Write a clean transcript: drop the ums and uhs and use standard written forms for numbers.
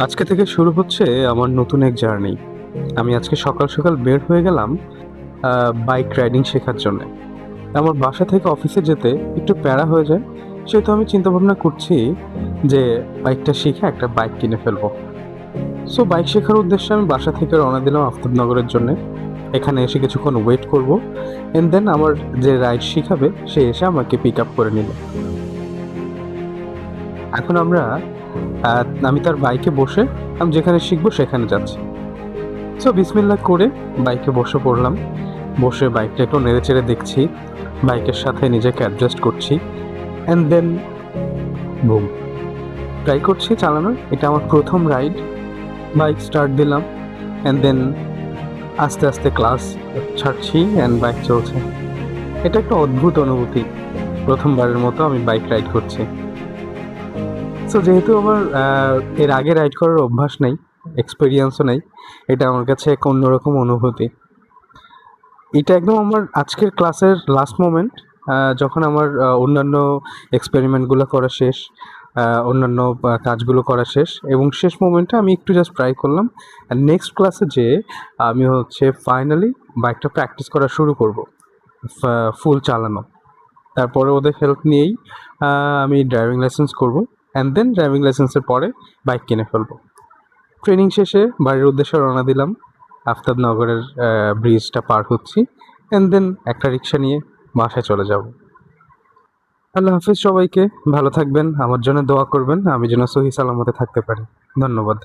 আজকে থেকে শুরু হচ্ছে আমার নতুন এক জার্নি। আমি আজকে সকাল সকাল বের হয়ে গেলাম বাইক রাইডিং শেখার জন্য। আমার বাসা থেকে অফিসে যেতে একটু প্যারা হয়ে যায়, সেহেতু আমি চিন্তা ভাবনা করছি যে বাইকটা শিখে একটা বাইক কিনে ফেলবো। সো বাইক শেখার উদ্দেশ্যে আমি বাসা থেকে রওনা দিলাম আফতাবনগরের জন্য। এখানে এসে কিছুক্ষণ ওয়েট করব, এন্ড দেন আমার যে রাইড শিখাবে সে এসে আমাকে পিক আপ করে নিল। এখন আমি তার বাইকে বসে আমি যেখানে শিখবো সেখানে যাচ্ছি। সো বিসমিল্লাহ করে বাইকে বসে পড়লাম। বসে বাইকটা একটু নেড়ে চেড়ে দেখছি, বাইকের সাথে নিজেকে অ্যাডজাস্ট করছি, অ্যান্ড দেন বুম, ট্রাই করছি চালানোর। এটা আমার প্রথম রাইড। বাইক স্টার্ট দিলাম, অ্যান্ড দেন আস্তে আস্তে ক্লাস ছাড়ছি অ্যান্ড বাইক চলছে। এটা একটা অদ্ভুত অনুভূতি, প্রথমবারের মতো আমি বাইক রাইড করছি। সো যেহেতু আমার এর আগে রাইড করার অভ্যাস নেই, এক্সপিরিয়েন্সও নেই, এটা আমার কাছে এক অন্যরকম অনুভূতি। এটা একদম আমার আজকের ক্লাসের লাস্ট মোমেন্ট। যখন আমার অন্যান্য এক্সপেরিমেন্টগুলো করা শেষ, অন্যান্য কাজগুলো করা শেষ, এবং শেষ মোমেন্টে আমি একটু জাস্ট ট্রাই করলাম। আর নেক্সট ক্লাসে যেয়ে আমি ফাইনালি বাইকটা প্র্যাকটিস করা শুরু করব, ফুল চালানো। তারপরে ওদের হেল্প নিয়েই আমি ড্রাইভিং লাইসেন্স করব, অ্যান্ড দেন ড্রাইভিং লাইসেন্সের পরে বাইক কিনে ফেলবো। ট্রেনিং শেষে বাড়ির উদ্দেশ্যে রওনা দিলাম। আফতাবনগরের ব্রিজটা পার হচ্ছি, অ্যান্ড দেন একটা রিক্সা নিয়ে বাসায় চলে যাব। আল্লাহ হাফিজ সবাইকে। ভালো থাকবেন, আমার জন্য দোয়া করবেন আমি যেন সহি সালামতে থাকতে পারি। ধন্যবাদ।